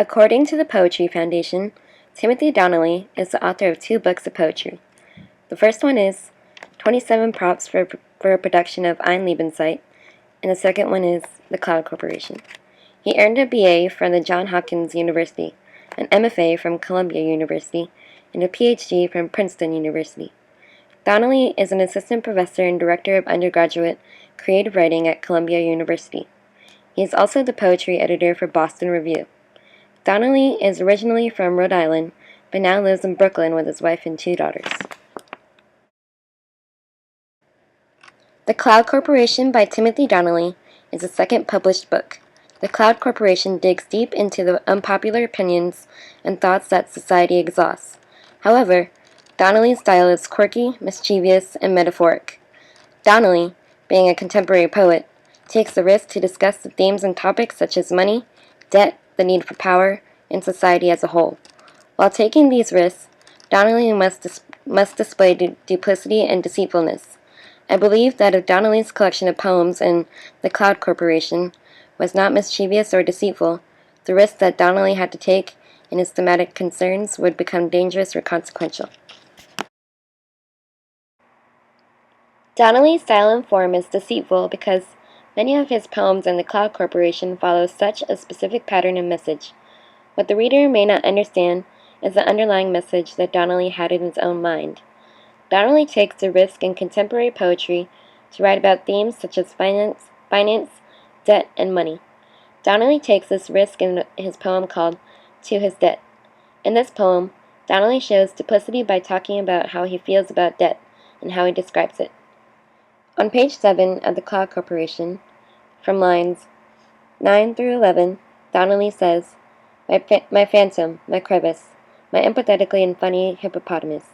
According to the Poetry Foundation, Timothy Donnelly is the author of 2 books of poetry. The first one is 27 Props for a Production of Ein Lebenszeit, and the second one is The Cloud Corporation. He earned a BA from the Johns Hopkins University, an MFA from Columbia University, and a PhD from Princeton University. Donnelly is an assistant professor and director of undergraduate creative writing at Columbia University. He is also the poetry editor for Boston Review. Donnelly is originally from Rhode Island, but now lives in Brooklyn with his wife and 2 daughters. The Cloud Corporation by Timothy Donnelly is the second published book. The Cloud Corporation digs deep into the unpopular opinions and thoughts that society exhausts. However, Donnelly's style is quirky, mischievous, and metaphoric. Donnelly, being a contemporary poet, takes the risk to discuss the themes and topics such as money, debt, the need for power, and society as a whole. While taking these risks, Donnelly must display duplicity and deceitfulness. I believe that if Donnelly's collection of poems in The Cloud Corporation was not mischievous or deceitful, the risks that Donnelly had to take in his thematic concerns would become dangerous or consequential. Donnelly's style and form is deceitful because many of his poems in The Cloud Corporation follow such a specific pattern and message. What the reader may not understand is the underlying message that Donnelly had in his own mind. Donnelly takes the risk in contemporary poetry to write about themes such as finance, debt, and money. Donnelly takes this risk in his poem called To His Debt. In this poem, Donnelly shows duplicity by talking about how he feels about debt and how he describes it. On page 7 of The Cloud Corporation, from lines 9 through 11, Donnelly says, My phantom, my crevice, my empathetically and funny hippopotamus,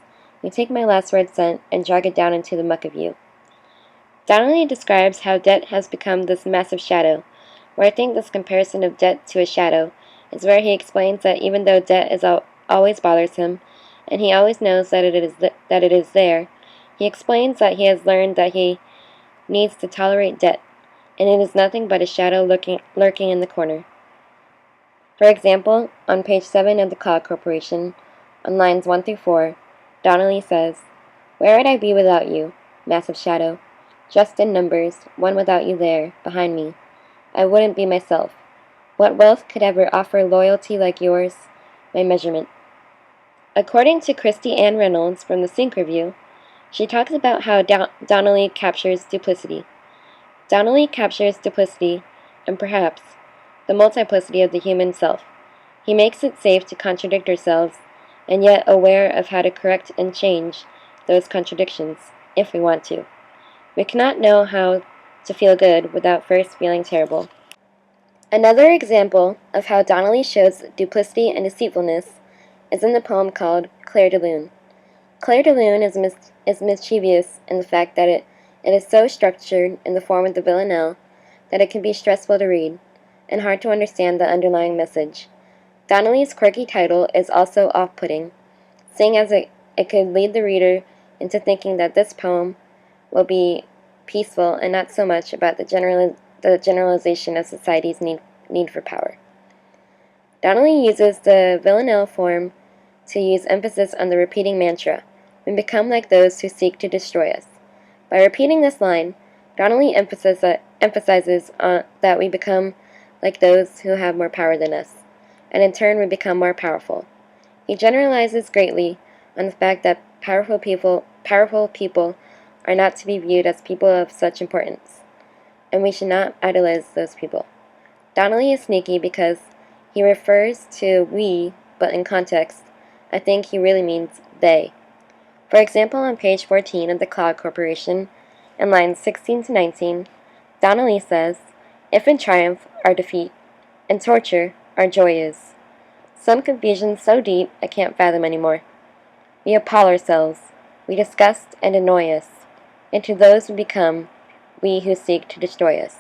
you take my last word scent and drag it down into the muck of you. Donnelly describes how debt has become this massive shadow, where I think this comparison of debt to a shadow is where he explains that even though debt always bothers him, and he always knows that it is there, he explains that he has learned that he needs to tolerate debt, and it is nothing but a shadow lurking in the corner. For example, on page 7 of The Cloud Corporation, on lines 1 through 4, Donnelly says, Where would I be without you, massive shadow? Just in numbers, one without you there, behind me. I wouldn't be myself. What wealth could ever offer loyalty like yours? My measurement. According to Christy Ann Reynolds from the Sync Review, she talks about how Donnelly captures duplicity. Donnelly captures duplicity, and perhaps the multiplicity of the human self. He makes it safe to contradict ourselves, and yet aware of how to correct and change those contradictions, if we want to. We cannot know how to feel good without first feeling terrible. Another example of how Donnelly shows duplicity and deceitfulness is in the poem called Clair de Lune. Clair de Lune is mischievous in the fact that it is so structured in the form of the villanelle that it can be stressful to read, and hard to understand the underlying message. Donnelly's quirky title is also off-putting, seeing as it could lead the reader into thinking that this poem will be peaceful and not so much about the generalization of society's need for power. Donnelly uses the villanelle form to use emphasis on the repeating mantra, "We become like those who seek to destroy us." By repeating this line, Donnelly emphasizes that we become like those who have more power than us, and in turn we become more powerful. He generalizes greatly on the fact that powerful people are not to be viewed as people of such importance, and we should not idolize those people. Donnelly is sneaky because he refers to we, but in context, I think he really means they. For example, on page 14 of The Cloud Corporation, in lines 16 to 19, Donnelly says, If in triumph, our defeat, in torture, our joy is. Some confusion so deep I can't fathom anymore. We appall ourselves, we disgust and annoy us, into those we become, we who seek to destroy us.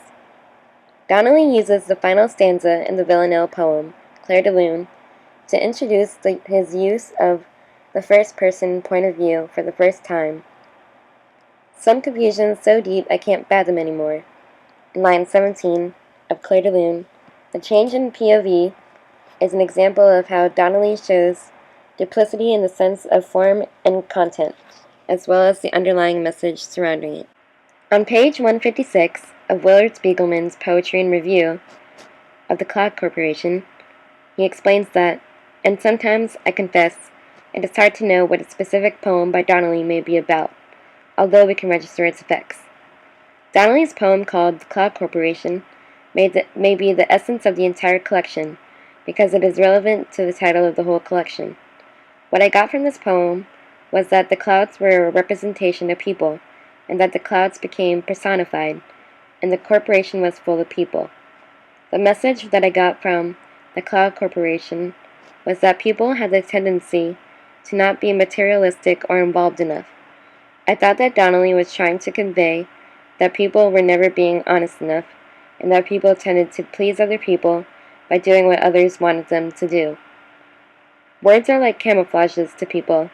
Donnelly uses the final stanza in the villanelle poem, Clair de Lune, to introduce his use of the first-person point of view for the first time. Some confusion so deep I can't fathom anymore. In line 17 of Clair de Lune, the change in POV is an example of how Donnelly shows duplicity in the sense of form and content, as well as the underlying message surrounding it. On page 156 of Willard Spiegelman's Poetry and Review of the Cloud Corporation, he explains that, and sometimes, I confess, it is hard to know what a specific poem by Donnelly may be about, although we can register its effects. Donnelly's poem called The Cloud Corporation may be the essence of the entire collection, because it is relevant to the title of the whole collection. What I got from this poem was that the clouds were a representation of people, and that the clouds became personified, and the corporation was full of people. The message that I got from the Cloud Corporation was that people had the tendency to not be materialistic or involved enough. I thought that Donnelly was trying to convey that people were never being honest enough, and that people tended to please other people by doing what others wanted them to do. Words are like camouflages to people,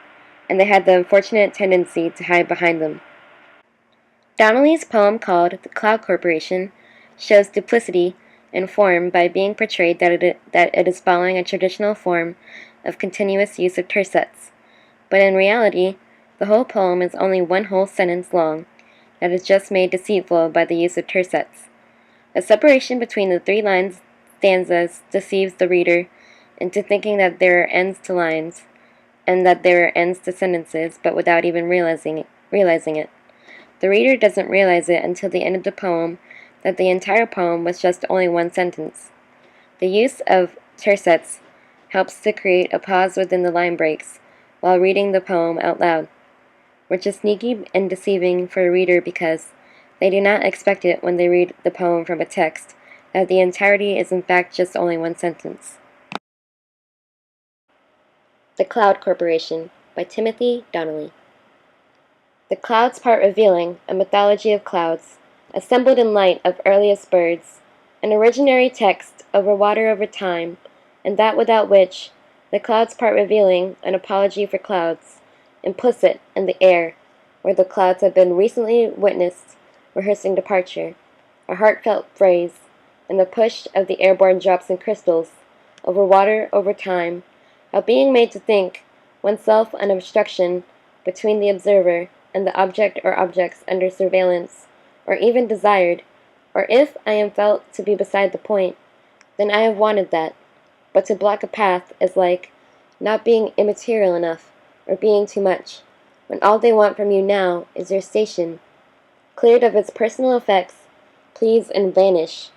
and they had the unfortunate tendency to hide behind them. Donnelly's poem called The Cloud Corporation shows duplicity in form by being portrayed that it is following a traditional form of continuous use of tercets, but in reality, the whole poem is only one whole sentence long that is just made deceitful by the use of tercets. The separation between the 3 line stanzas deceives the reader into thinking that there are ends to lines, and that there are ends to sentences, but without even realizing it. The reader doesn't realize it until the end of the poem that the entire poem was just only one sentence. The use of tercets helps to create a pause within the line breaks while reading the poem out loud, which is sneaky and deceiving for a reader because they do not expect it when they read the poem from a text, that the entirety is in fact just only one sentence. The Cloud Corporation by Timothy Donnelly. The clouds part revealing, a mythology of clouds, assembled in light of earliest birds, an originary text over water over time, and that without which, the clouds part revealing, an apology for clouds, implicit in the air, where the clouds have been recently witnessed rehearsing departure, a heartfelt phrase, and the push of the airborne drops and crystals, over water over time, of being made to think oneself an obstruction between the observer and the object or objects under surveillance, or even desired, or if I am felt to be beside the point, then I have wanted that, but to block a path is like not being immaterial enough, or being too much, when all they want from you now is your station, cleared of its personal effects, please and vanish.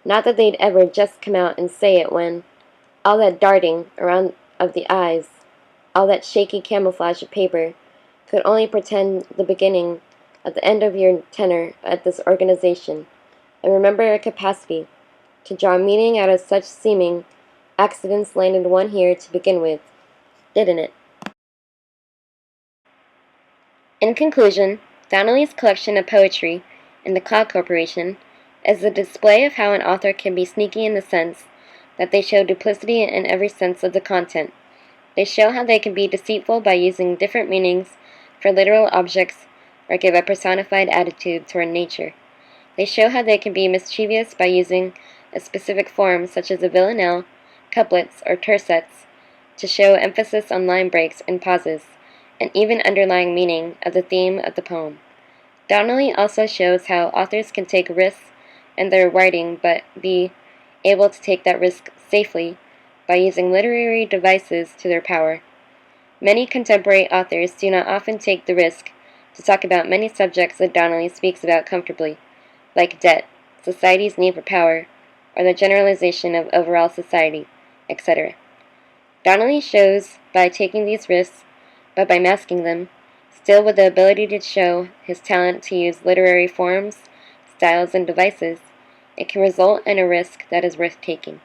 Not that they'd ever just come out and say it when all that darting around of the eyes, all that shaky camouflage of paper, could only pretend the beginning at the end of your tenure at this organization, and remember a capacity to draw meaning out of such seeming accidents landed one here to begin with, didn't it? In conclusion, Donnelly's collection of poetry in the Cloud Corporation is a display of how an author can be sneaky in the sense that they show duplicity in every sense of the content. They show how they can be deceitful by using different meanings for literal objects or give a personified attitude toward nature. They show how they can be mischievous by using a specific form such as a villanelle, couplets, or tercets to show emphasis on line breaks and pauses, and even underlying meaning of the theme of the poem. Donnelly also shows how authors can take risks in their writing but be able to take that risk safely by using literary devices to their power. Many contemporary authors do not often take the risk to talk about many subjects that Donnelly speaks about comfortably, like debt, society's need for power, or the generalization of overall society, etc. Donnelly shows by taking these risks, but by masking them, still with the ability to show his talent to use literary forms, styles, and devices, it can result in a risk that is worth taking.